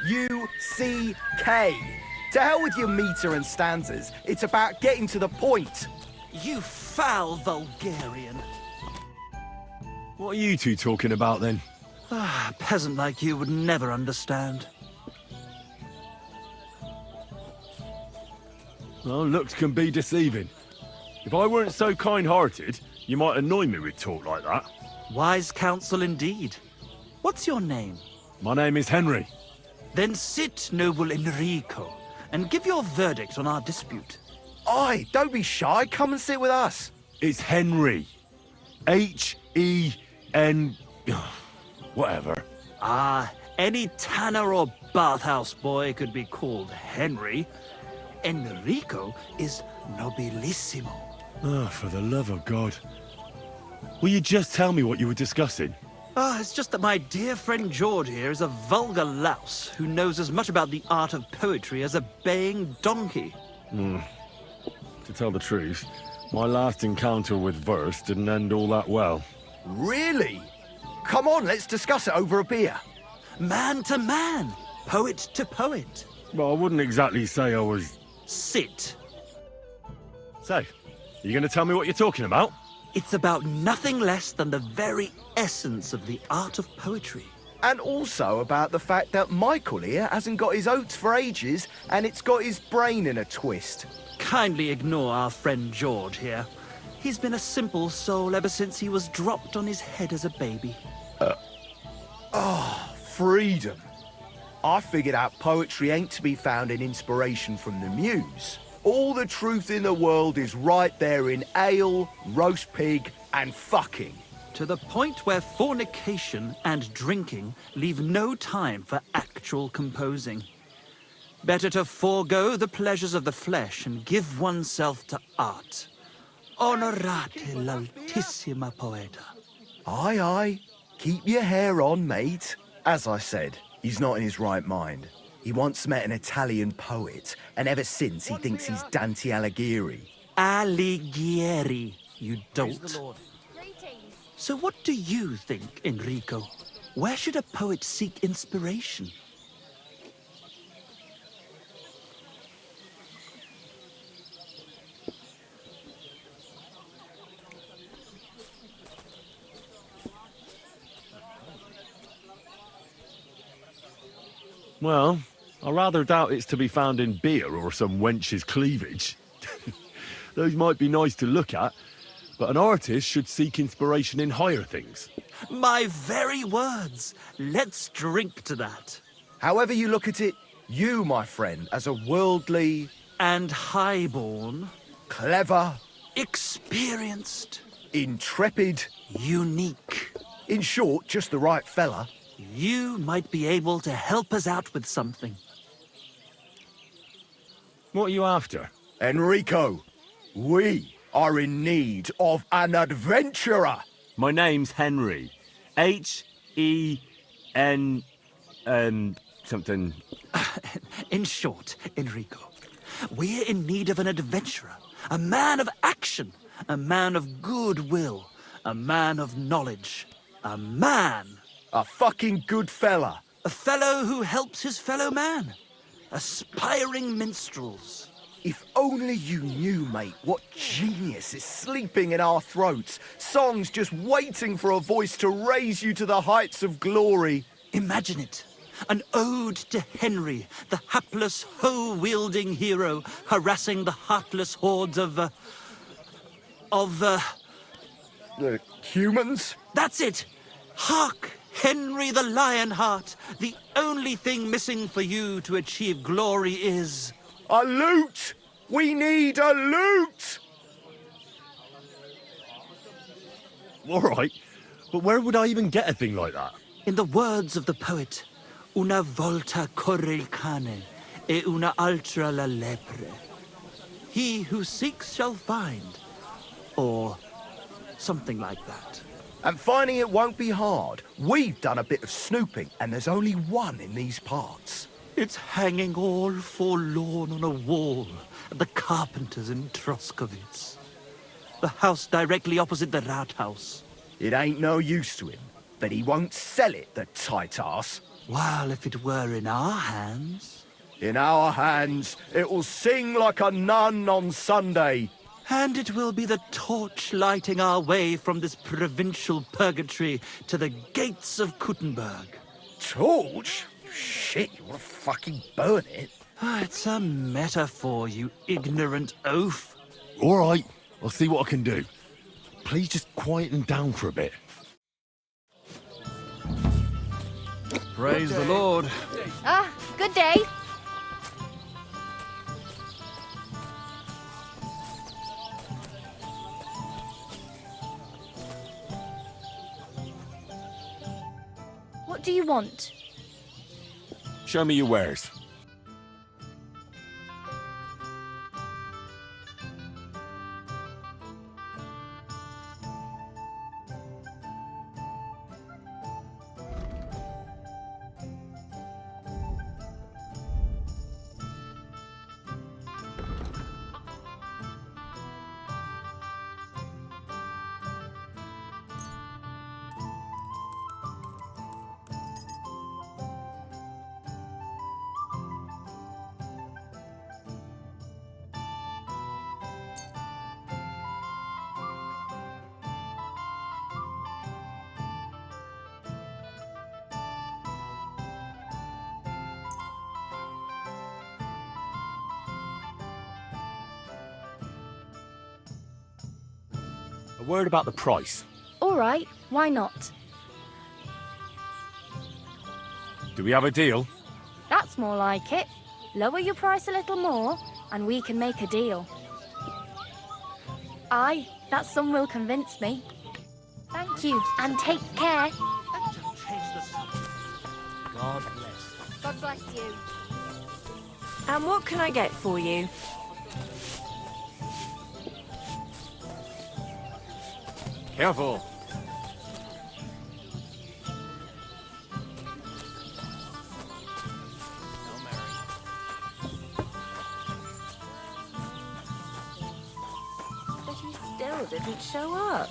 U-C-K. To hell with your meter and stanzas. It's about getting to the point. You foul vulgarian. What are you two talking about then? A peasant like you would never understand. Well, looks can be deceiving. If I weren't so kind-hearted, you might annoy me with talk like that. Wise counsel indeed. What's your name? My name is Henry. Then sit, noble Enrico, and give your verdict on our dispute. Aye, don't be shy. Come and sit with us. It's Henry. H-E-N... whatever. Ah, any tanner or bathhouse boy could be called Henry. Enrico is nobilissimo. Oh, for the love of God. Will you just tell me what you were discussing? It's just that my dear friend George here is a vulgar louse who knows as much about the art of poetry as a baying donkey. To tell the truth, my last encounter with verse didn't end all that well. Really? Come on, let's discuss it over a beer. Man to man, poet to poet. Well, I wouldn't exactly say I was... Sit. So, you going to tell me what you're talking about? It's about nothing less than the very essence of the art of poetry. And also about the fact that Michael here hasn't got his oats for ages and it's got his brain in a twist. Kindly ignore our friend George here. He's been a simple soul ever since he was dropped on his head as a baby. Freedom. I figured out poetry ain't to be found in inspiration from the muse. All the truth in the world is right there in ale, roast pig, and fucking. To the point where fornication and drinking leave no time for actual composing. Better to forego the pleasures of the flesh and give oneself to art. Onorate l'altissima poeta. Aye, aye. Keep your hair on, mate. As I said, he's not in his right mind. He once met an Italian poet, and ever since he thinks he's Dante Alighieri. Alighieri, you dolt. So what do you think, Enrico? Where should a poet seek inspiration? Well, I rather doubt it's to be found in beer or some wench's cleavage. Those might be nice to look at, but an artist should seek inspiration in higher things. My very words. Let's drink to that. However you look at it, you, my friend, as a worldly, And highborn, clever, experienced, intrepid, unique. in short, just the right fella. You might be able to help us out with something. What are you after? Enrico, we are in need of an adventurer. My name's Henry. H-E-N... something... In short, Enrico, we're in need of an adventurer, a man of action, a man of goodwill, a man of knowledge, a man... A fucking good fella. A fellow who helps his fellow man. Aspiring minstrels. If only you knew, mate, what genius is sleeping in our throats. Songs just waiting for a voice to raise you to the heights of glory. Imagine it. An ode to Henry, the hapless, hoe-wielding hero, harassing the heartless hordes of The humans? That's it! Hark! Henry the Lionheart! The only thing missing for you to achieve glory is... A loot! We need a loot! All right, but where would I even get a thing like that? In the words of the poet, una volta corre il cane, e una altra la lepre. He who seeks shall find. Or something like that. And finding it won't be hard. We've done a bit of snooping, and there's only one in these parts. It's hanging all forlorn on a wall at the carpenter's in Troskowitz. The house directly opposite the Rathaus. It ain't no use to him, but he won't sell it, the tight ass. While if it were in our hands... In our hands, it will sing like a nun on Sunday. And it will be the torch lighting our way from this provincial purgatory to the gates of Kuttenberg. Torch? Shit, you want to fucking burn it? It's a metaphor, you ignorant oaf. All right, I'll see what I can do. Please just quieten down for a bit. Praise the Lord. Ah, good day. What do you want? Show me your wares. A word about the price. All right, why not? Do we have a deal? That's more like it. Lower your price a little more, and we can make a deal. Aye, that sum will convince me. Thank you, and take care. Don't change the subject. God bless. God bless you. And what can I get for you? Careful. But he still didn't show up.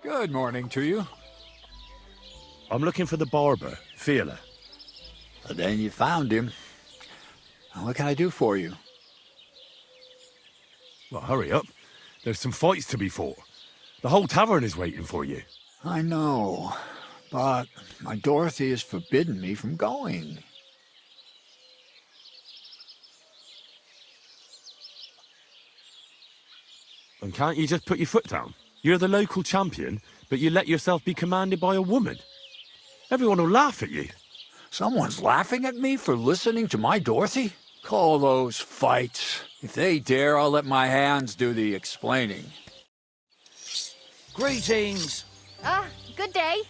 Good morning to you. I'm looking for the barber, Fiala. Then you found him. What can I do for you? Well, hurry up. There's some fights to be fought. The whole tavern is waiting for you. I know, but my Dorothy has forbidden me from going. And can't you just put your foot down? You're the local champion, but you let yourself be commanded by a woman. Everyone will laugh at you. Someone's laughing at me for listening to my Dorothy? Call those fights. If they dare, I'll let my hands do the explaining. Greetings. Ah, good day.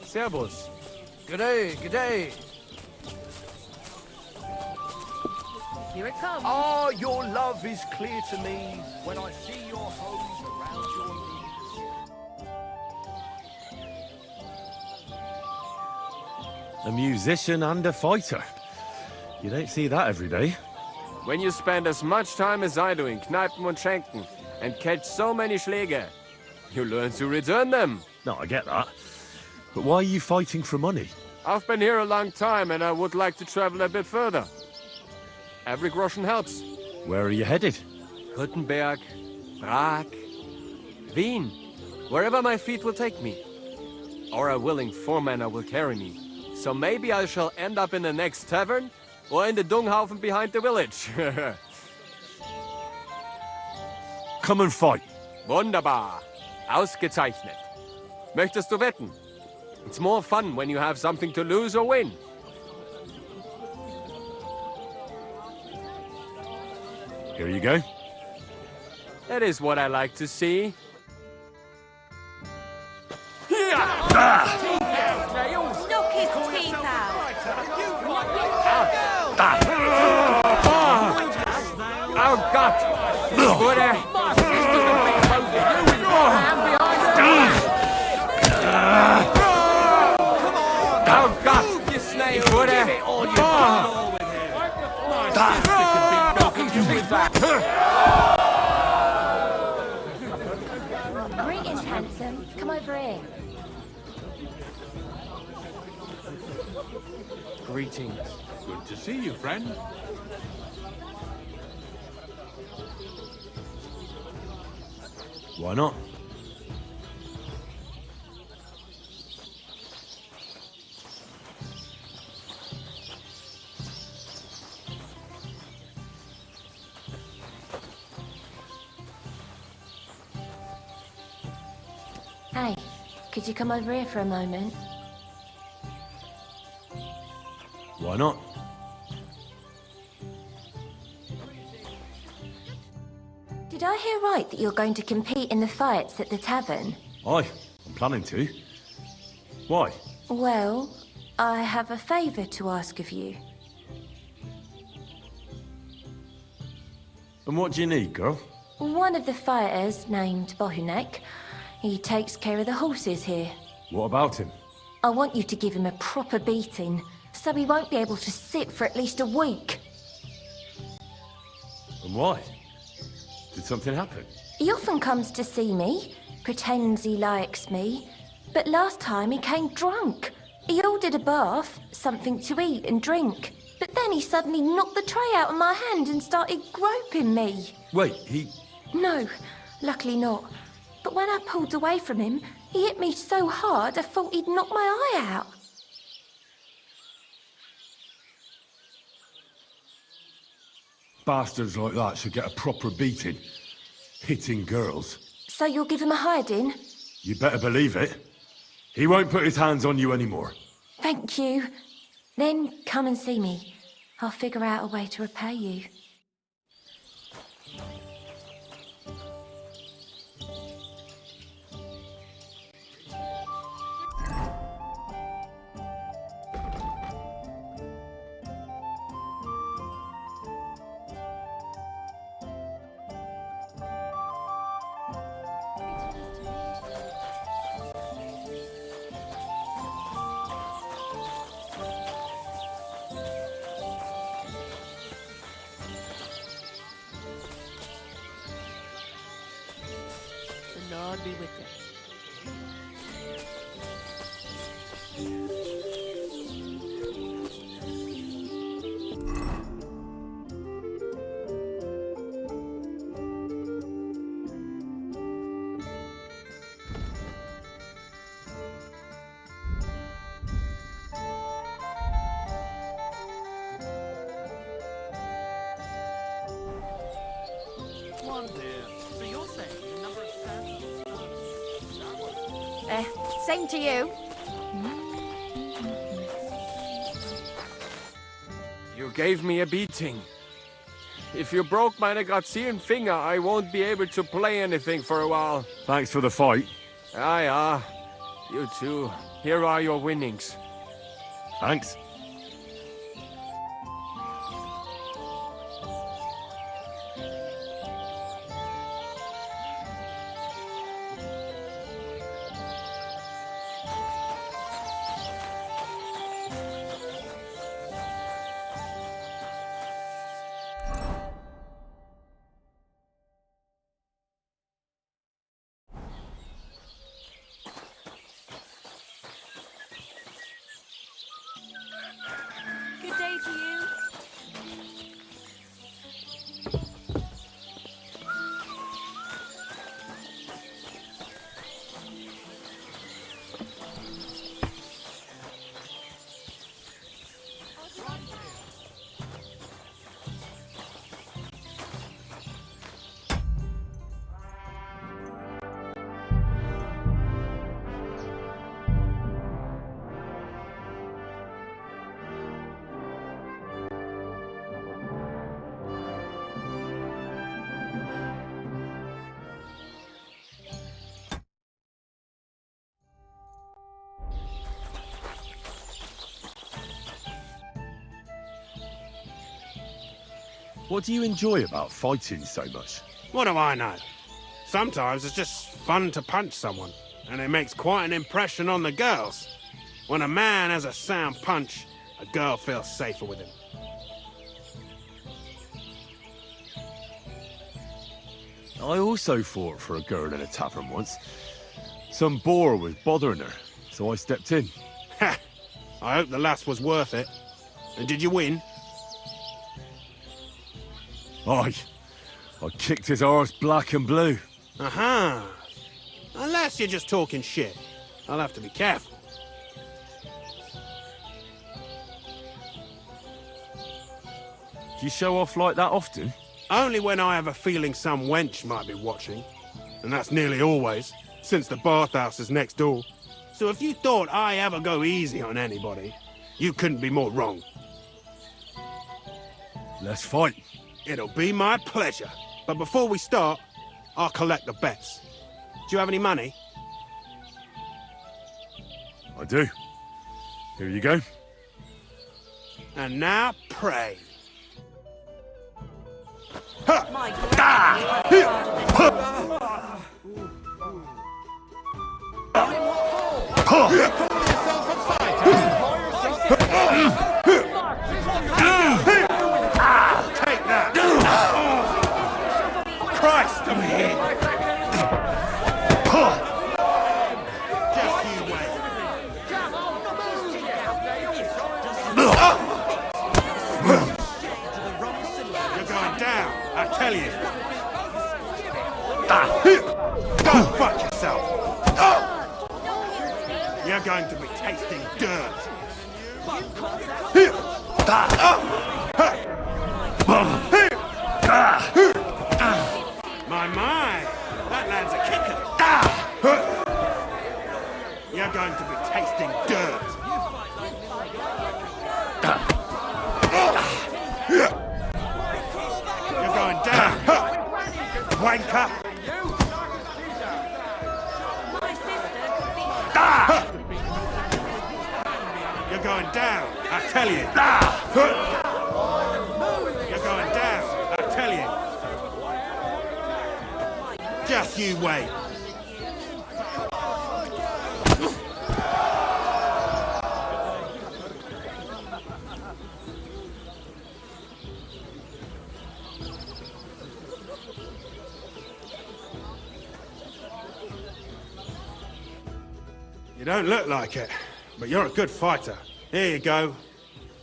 Servus. G'day, g'day. Here it comes. Ah, your love is clear to me when I see your hose around your knees. A musician and a fighter. You don't see that every day. When you spend as much time as I do in Kneipen und Schenken and catch so many Schläge, you learn to return them. No, I get that. But why are you fighting for money? I've been here a long time and I would like to travel a bit further. Every groschen helps. Where are you headed? Gutenberg, Prague, Wien, wherever my feet will take me. Or a willing foreman will carry me. So maybe I shall end up in the next tavern or in the Dunghaufen behind the village. Come and fight. Wunderbar. Ausgezeichnet. Möchtest du wetten? It's more fun when you have something to lose or win. Here you go. That is what I like to see. Knock his teeth out. Oh, God! Wurde! Oh, God! Ich wurde... Greetings, handsome. Come over here. Greetings. Good to see you, friend. Why not? Hey, could you come over here for a moment? Why not? Did I hear right that you're going to compete in the fights at the tavern? Aye, I'm planning to. Why? Well, I have a favour to ask of you. And what do you need, girl? One of the fighters, named Bohunek, he takes care of the horses here. What about him? I want you to give him a proper beating, so he won't be able to sit for at least a week. And why? Did something happen? He often comes to see me, pretends he likes me, but last time he came drunk. He ordered a bath, something to eat and drink, but then he suddenly knocked the tray out of my hand and started groping me. Wait, he... No, luckily not. But when I pulled away from him, he hit me so hard I thought he'd knock my eye out. Bastards like that should get a proper beating. Hitting girls. So you'll give him a hiding? You better believe it. He won't put his hands on you anymore. Thank you. Then come and see me. I'll figure out a way to repay you. The Lord be with them. One dear. So you're saying the number of stands... Same to you. You gave me a beating. If you broke my Grazien finger, I won't be able to play anything for a while. Thanks for the fight. Ja, ja. You too. Here are your winnings. Thanks. Good day to you. What do you enjoy about fighting so much? What do I know? Sometimes it's just fun to punch someone, and it makes quite an impression on the girls. When a man has a sound punch, a girl feels safer with him. I also fought for a girl in a tavern once. Some boar was bothering her, so I stepped in. Ha! I hope the lass was worth it. And did you win? Aye. I kicked his arse black and blue. Aha! Unless you're just talking shit. I'll have to be careful. Do you show off like that often? Only when I have a feeling some wench might be watching. And that's nearly always, since the bathhouse is next door. So if you thought I ever go easy on anybody, you couldn't be more wrong. Let's fight. It'll be my pleasure. But before we start, I'll collect the bets. Do you have any money? I do. Here you go. And now pray. My Take that! Christ, I'm here! Just you wait. You're going down, I tell you. Go fuck yourself. You're going to be tasting dirt. My, that land's a kicker. You're going to be tasting dirt. You're going down. Wanker. My sister could be... You're going down, I tell you. You're going down, I tell you. Just you wait. You don't look like it, but you're a good fighter. Here you go.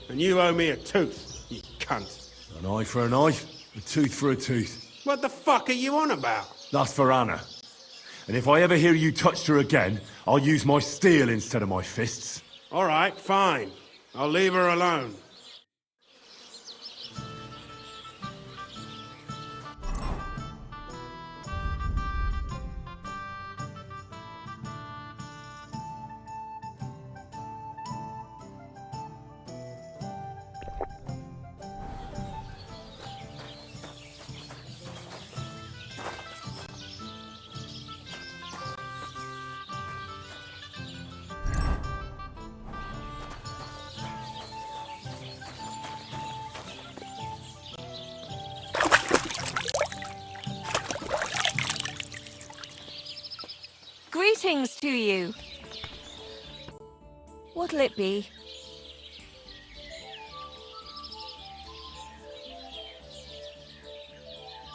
And you owe me a tooth, you cunt. An eye for an eye, a tooth for a tooth. What the fuck are you on about? That's for Anna. And if I ever hear you touched her again, I'll use my steel instead of my fists. All right, fine. I'll leave her alone. greetings to you. What'll it be?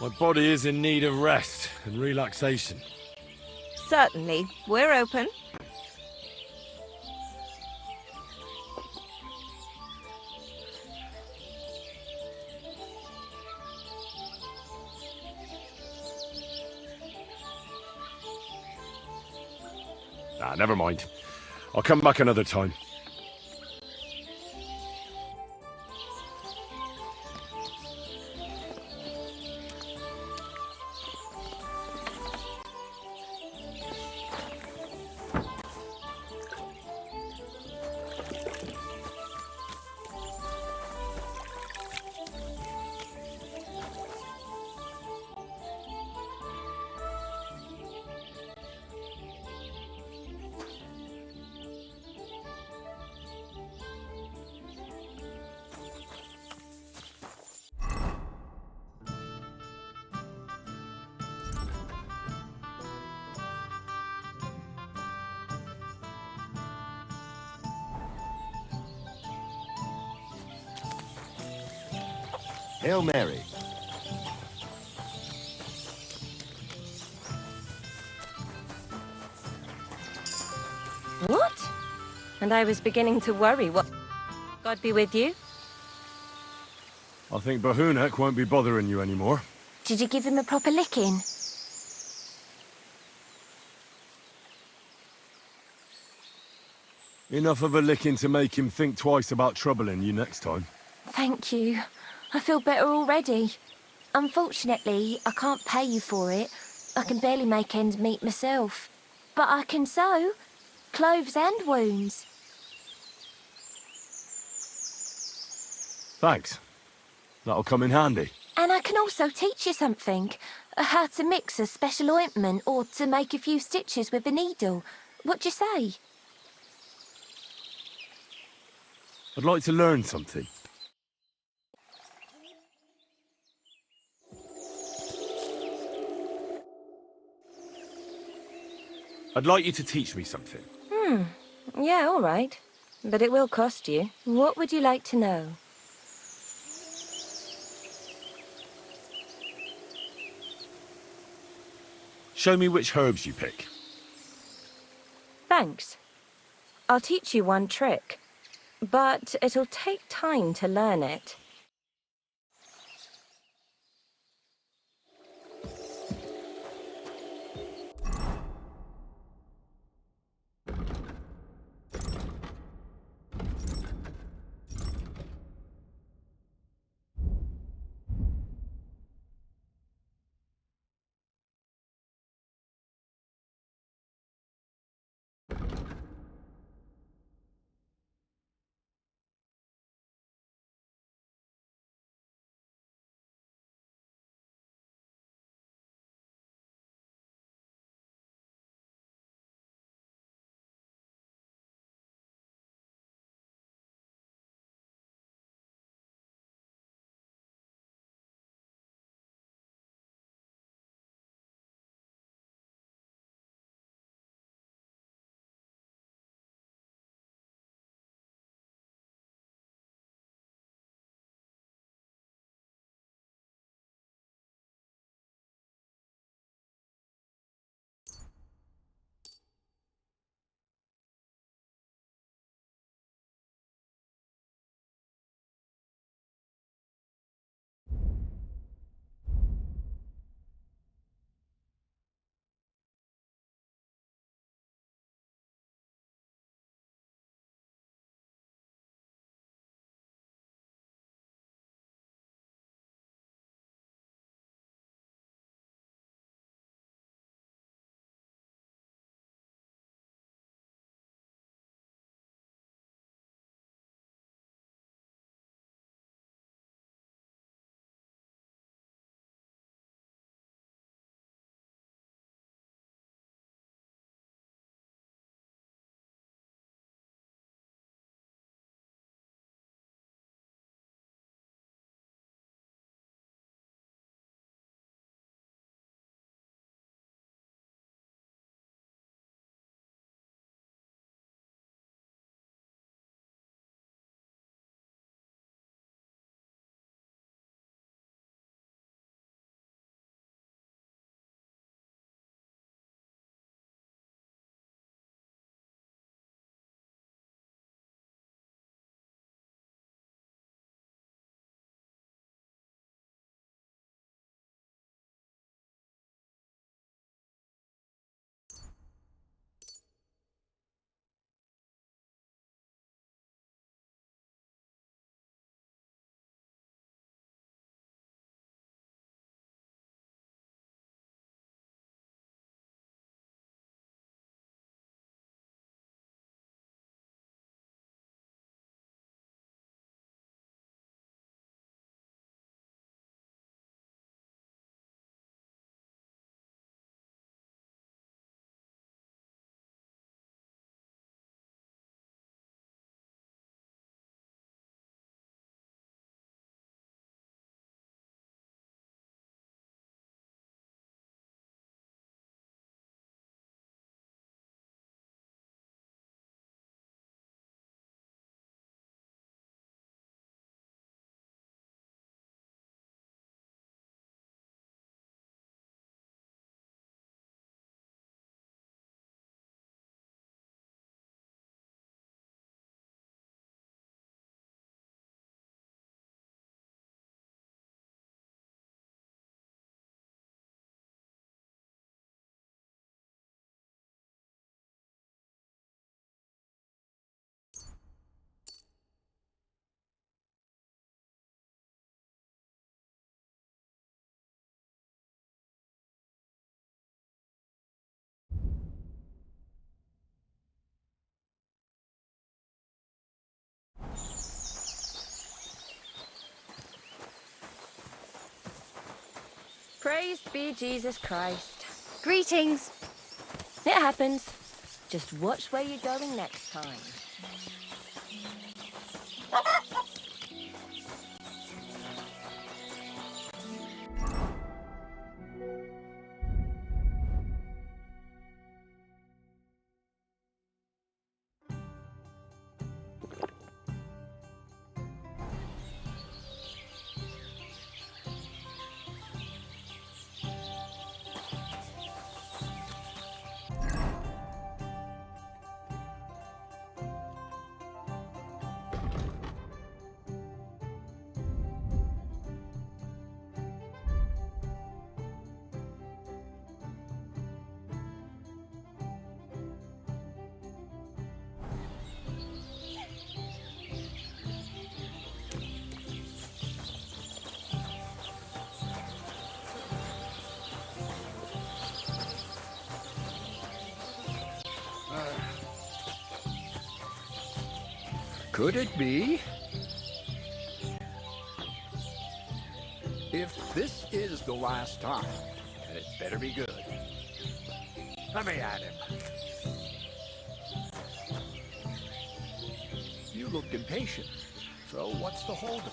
My body is in need of rest and relaxation. Certainly. We're open. Nah, never mind. I'll come back another time. Hail Mary. What? And I was beginning to worry. What? God be with you. I think Bahunek won't be bothering you anymore. Did you give him a proper licking? Enough of a licking to make him think twice about troubling you next time. Thank you. I feel better already. Unfortunately, I can't pay you for it. I can barely make ends meet myself. But I can sew. Clothes and wounds. Thanks. That'll come in handy. And I can also teach you something. How to mix a special ointment or to make a few stitches with a needle. What do you say? I'd like to learn something. I'd like you to teach me something. Yeah, all right. But it will cost you. What would you like to know? Show me which herbs you pick. Thanks. I'll teach you one trick. But it'll take time to learn it. Praised be Jesus Christ. Greetings. It happens. Just watch where you're going next time. Could it be? If this is the last time, then it better be good. Let me at him. You looked impatient, so what's the holdup?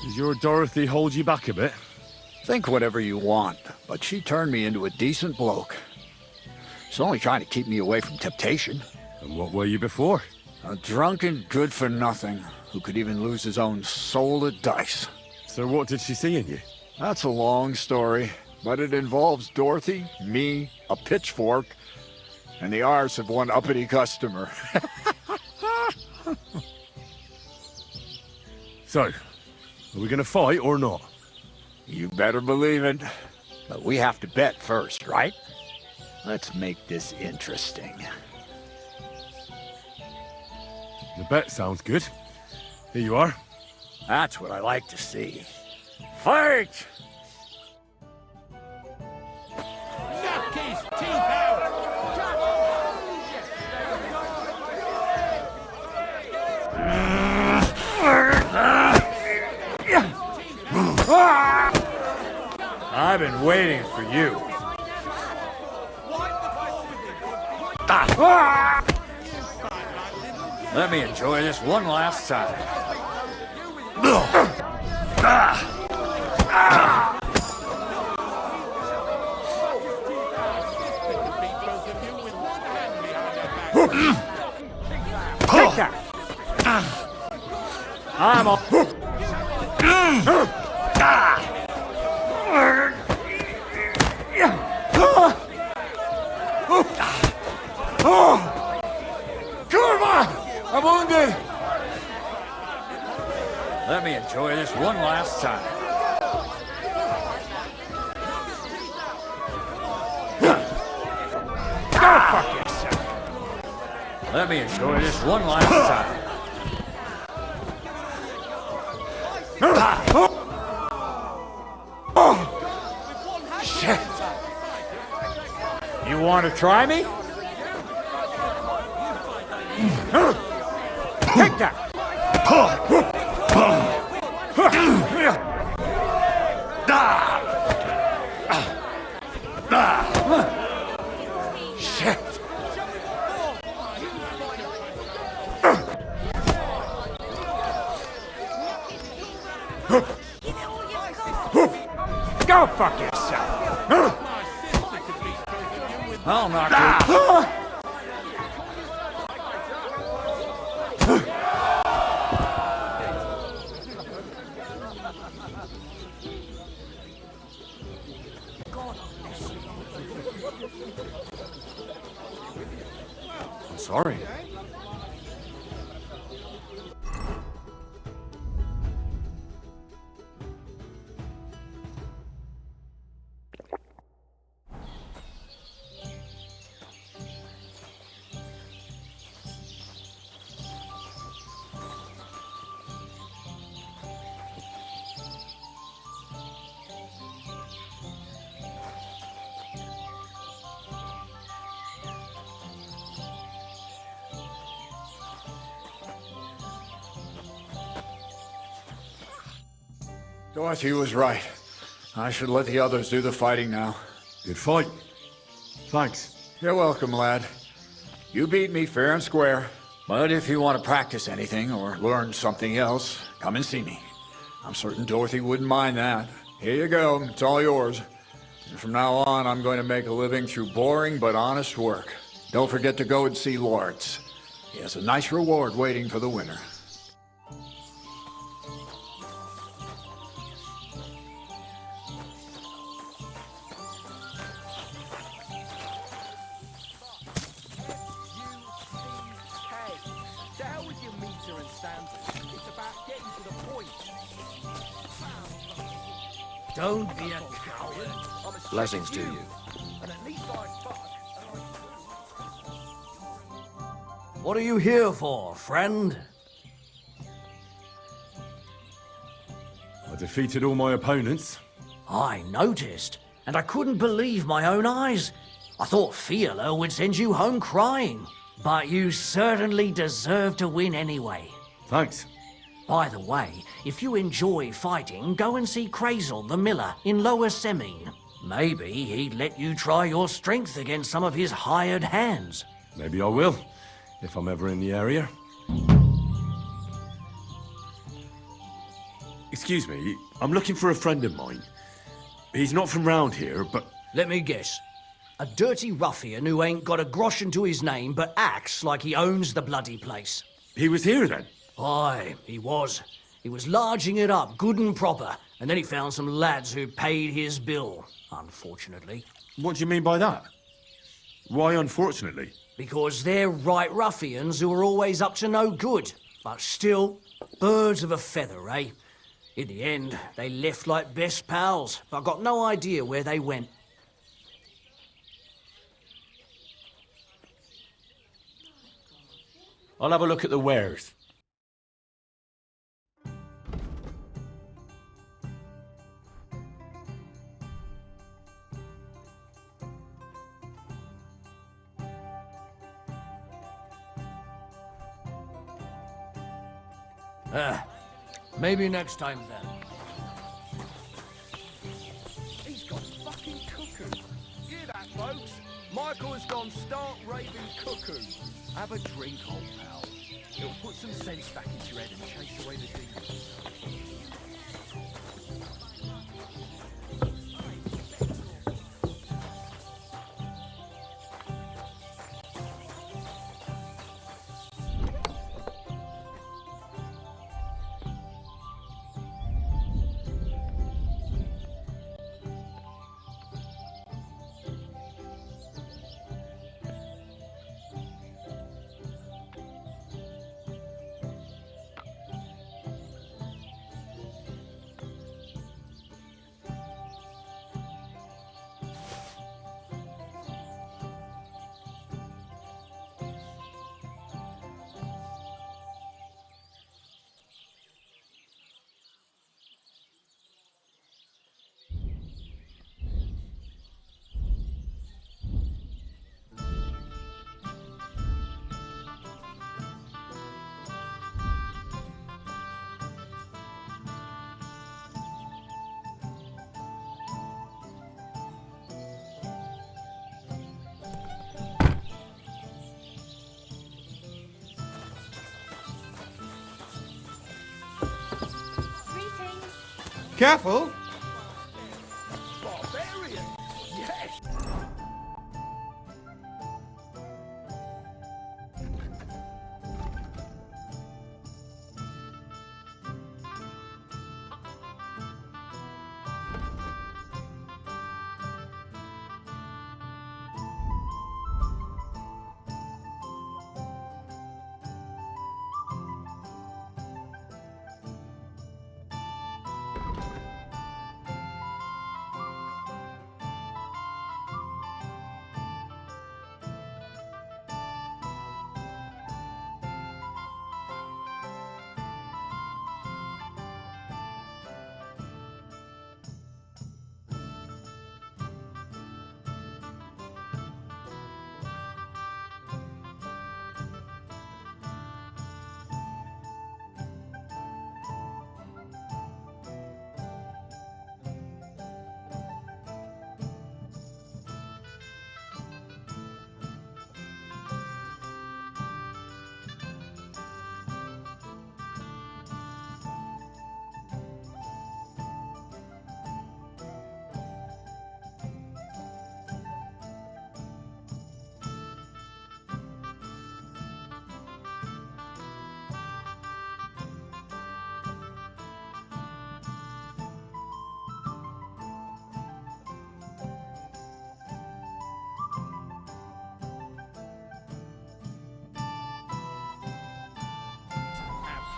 Does your Dorothy hold you back a bit? Think whatever you want, but she turned me into a decent bloke. She's only trying to keep me away from temptation. And what were you before? A drunken good-for-nothing who could even lose his own soul at dice. So what did she see in you? That's a long story, but it involves Dorothy, me, a pitchfork, and the arse of one uppity customer. So, are we gonna fight or not? You better believe it. But we have to bet first, right? Let's make this interesting. The bet sounds good. Here you are. That's what I like to see. Fight! Knock his teeth out! I've been waiting for you. Let me enjoy this one last time. Take that! I'm a... Kurva! I'm wounded! Let me enjoy this one last time. Go fuck yourself! Let me enjoy this one last time. Shit! You want to try me? Take that! Shit! Go fuck yourself! I'll knock you. I'm sorry. Dorothy was right. I should let the others do the fighting now. Good fight. Thanks. You're welcome, lad. You beat me fair and square. But if you want to practice anything or learn something else, come and see me. I'm certain Dorothy wouldn't mind that. Here you go. It's all yours. And from now on, I'm going to make a living through boring but honest work. Don't forget to go and see Lawrence. He has a nice reward waiting for the winner. Don't be a coward. Blessings to you. What are you here for, friend? I defeated all my opponents. I noticed, and I couldn't believe my own eyes. I thought Fiala would send you home crying, but you certainly deserve to win anyway. Thanks. By the way, if you enjoy fighting, go and see Crazel the miller in Lower Semine. Maybe he'd let you try your strength against some of his hired hands. Maybe I will, if I'm ever in the area. Excuse me, I'm looking for a friend of mine. He's not from round here, but... Let me guess. A dirty ruffian who ain't got a groschen to his name but acts like he owns the bloody place. He was here then? Aye, he was. He was larging it up, good and proper, and then he found some lads who paid his bill, unfortunately. What do you mean by that? Why unfortunately? Because they're right ruffians who are always up to no good, but still, birds of a feather, eh? In the end, they left like best pals, but got no idea where they went. I'll have a look at the wares. Maybe next time then. He's gone fucking cuckoo. Hear that, folks? Michael has gone stark raving cuckoo. Have a drink, old pal. It'll put some sense back into your head and chase away the demons. Careful! Barbarian! Yes!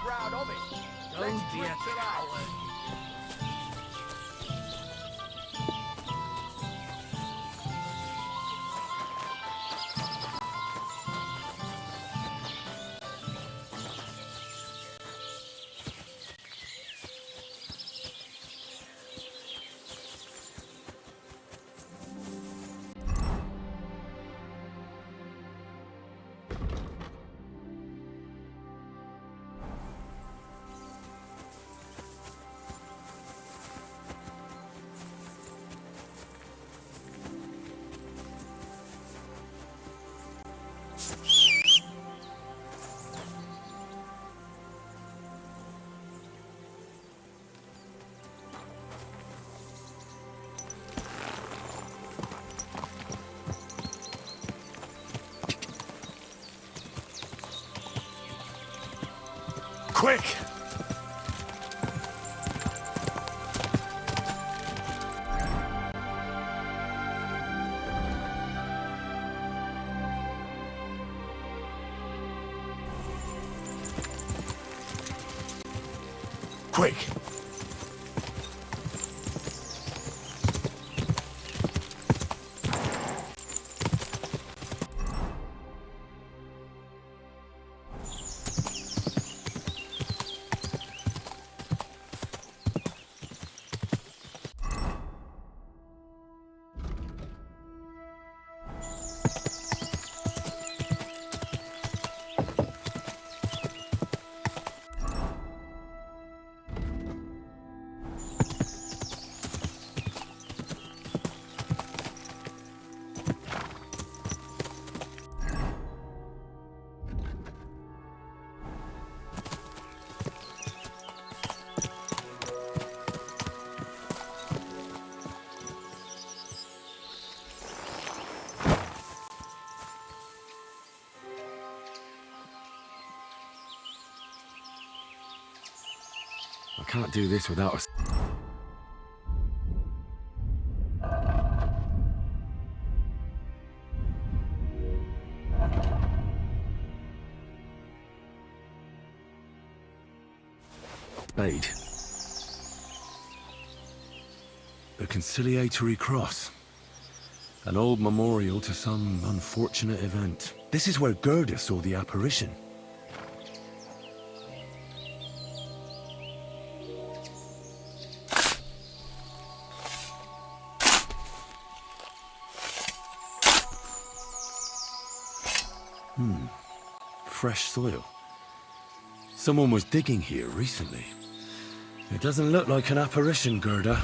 Proud of it. Don't be a coward. Quick! Quick! I can't do this without a... spade. The conciliatory cross. An old memorial to some unfortunate event. This is where Gerda saw the apparition. Fresh soil. Someone was digging here recently. It doesn't look like an apparition, Gerda.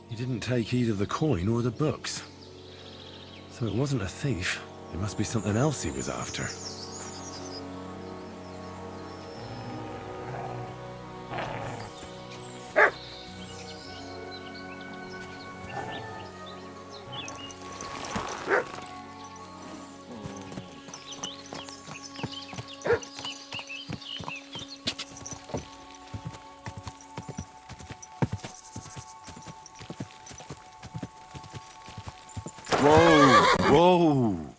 He didn't take heed of the coin or the books. So it wasn't a thief. It must be something else he was after. Whoa! Whoa!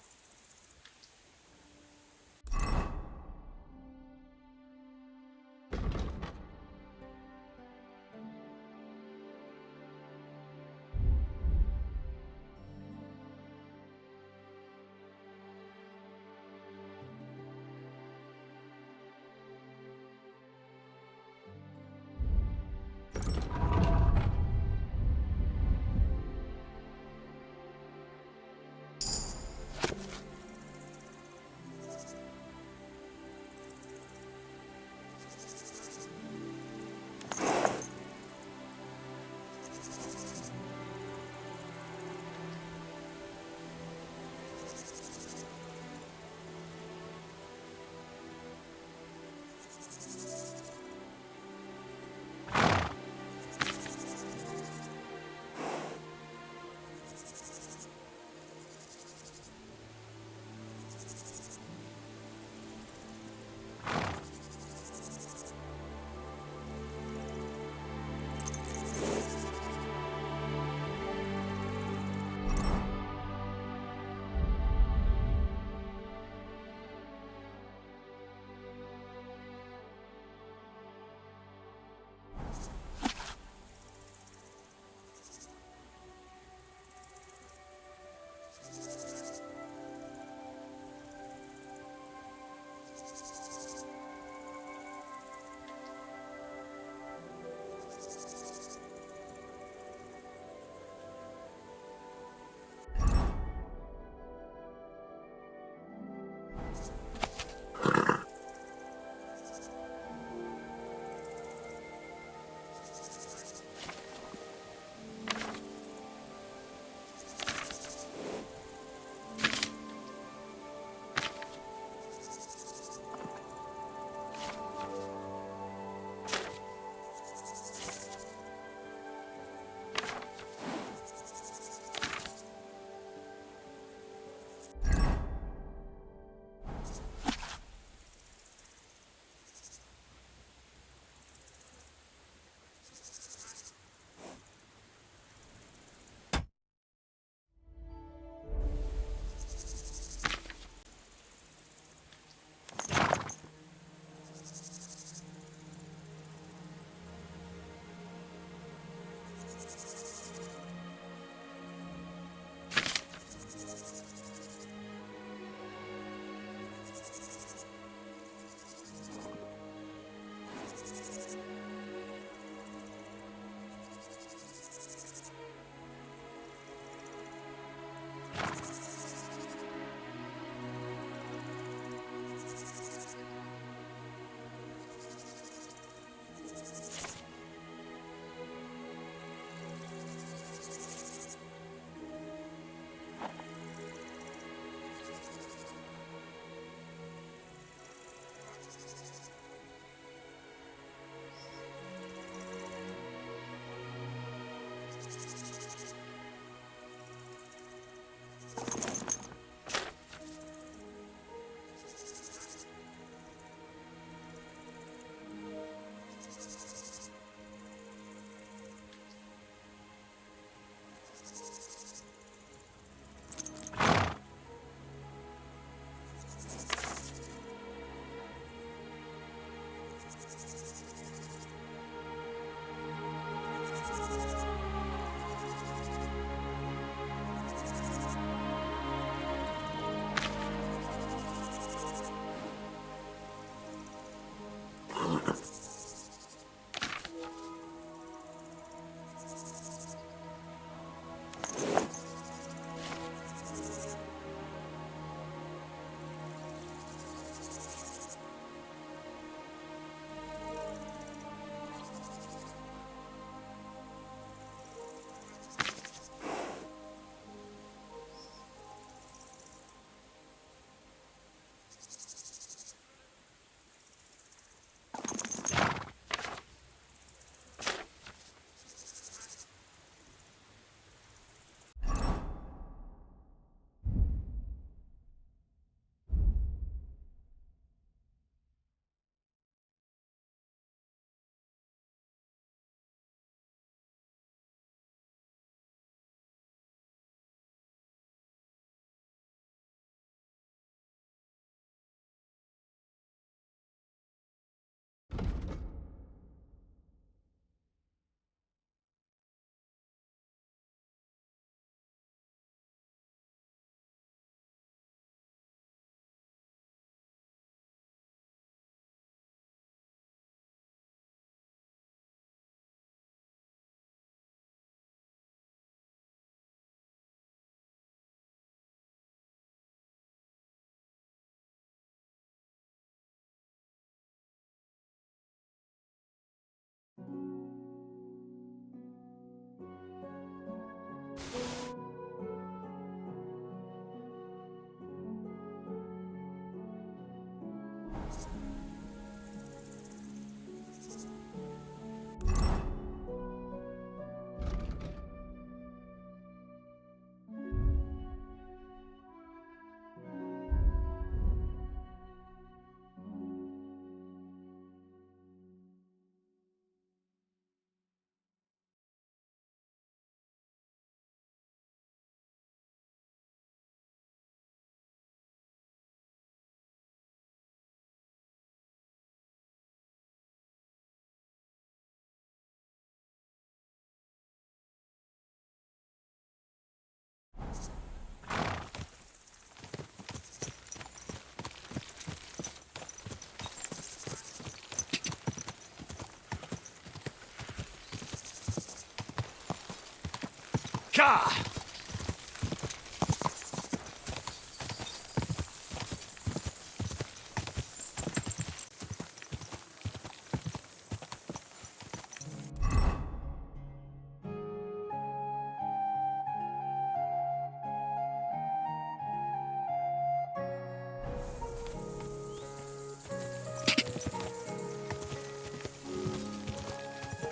Ka!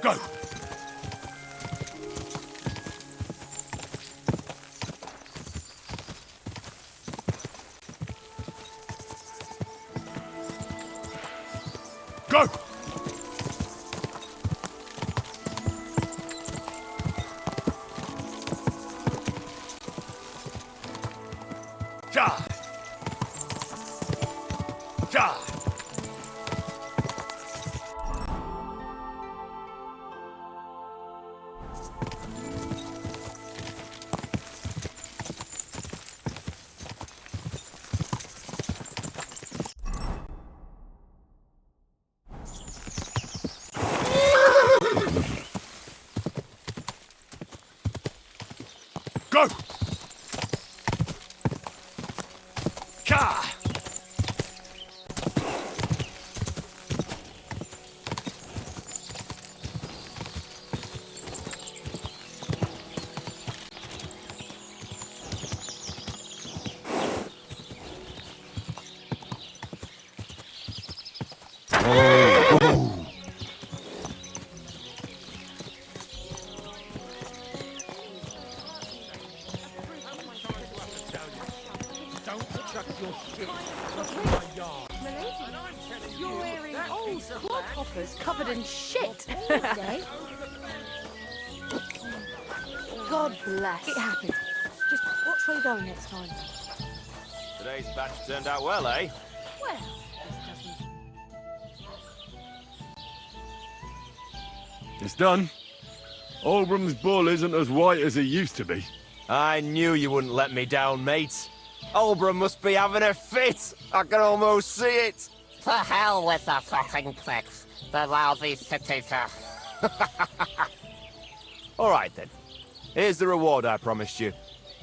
Go! Go! Ja! Ja! Go! Ka! You're wearing old clodhoppers covered in shit. God bless. It happened. Just watch where you're going next time. Today's batch turned out well, eh? Well, it doesn't. It's done. Olbram's bull isn't as white as he used to be. I knew you wouldn't let me down, mate. Olbram must be having a fit. I can almost see it. To hell with the fucking pricks. The lousy city-eater. All right, then. Here's the reward I promised you.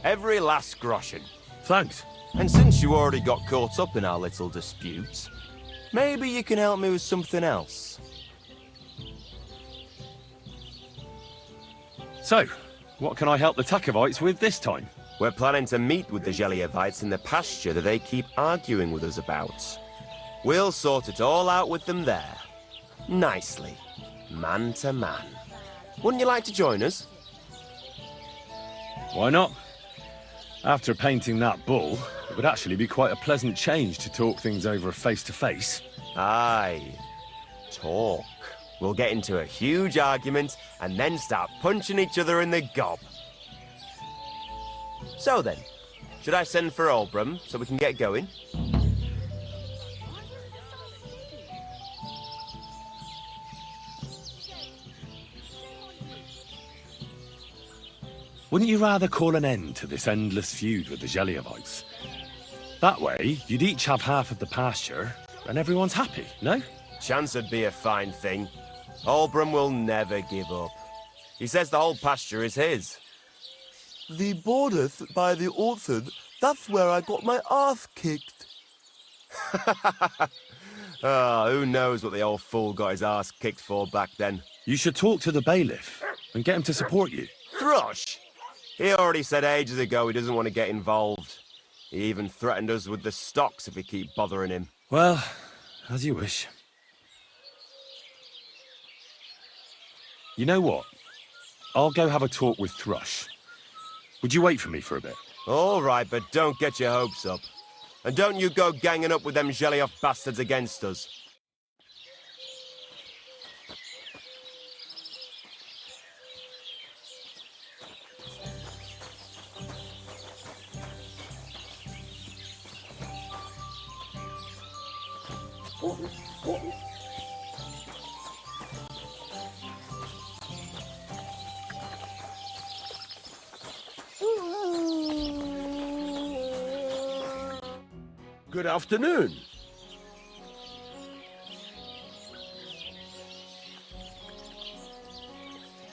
Every last groschen. Thanks. And since you already got caught up in our little disputes, maybe you can help me with something else. So, what can I help the Takovites with this time? We're planning to meet with the Gelievites in the pasture that they keep arguing with us about. We'll sort it all out with them there. Nicely. Man to man. Wouldn't you like to join us? Why not? After painting that bull, it would actually be quite a pleasant change to talk things over face to face. Aye. Talk. We'll get into a huge argument and then start punching each other in the gob. So then, should I send for Olbram so we can get going? Wouldn't you rather call an end to this endless feud with the Gelievites? That way, you'd each have half of the pasture, and everyone's happy, no? Chance would be a fine thing. Olbram will never give up. He says the whole pasture is his. The borders by the orchard, that's where I got my ass kicked. Who knows what the old fool got his ass kicked for back then. You should talk to the bailiff and get him to support you. Thrush! He already said ages ago he doesn't want to get involved. He even threatened us with the stocks if we keep bothering him. Well, as you wish. You know what? I'll go have a talk with Thrush. Would you wait for me for a bit? All right, but don't get your hopes up. And don't you go ganging up with them Gelioff bastards against us. Good afternoon.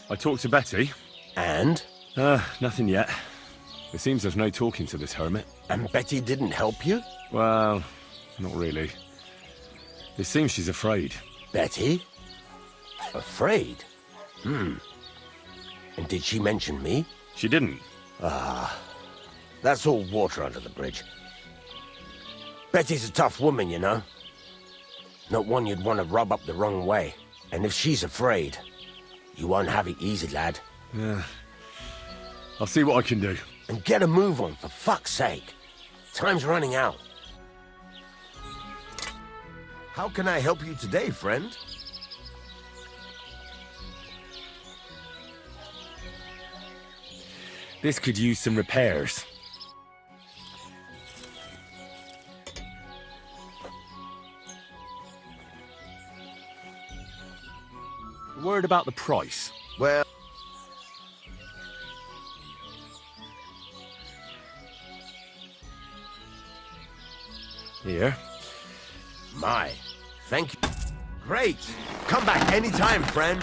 I talked to Betty. And? Nothing yet. It seems there's no talking to this hermit. And Betty didn't help you? Well, not really. It seems she's afraid. Betty? Afraid? And did she mention me? She didn't. That's all water under the bridge. Betty's a tough woman, you know. Not one you'd want to rub up the wrong way. And if she's afraid, you won't have it easy, lad. Yeah. I'll see what I can do. And get a move on, for fuck's sake. Time's running out. How can I help you today, friend? This could use some repairs. Word about the price. Well... Here. My, thank you. Great. Come back anytime, friend.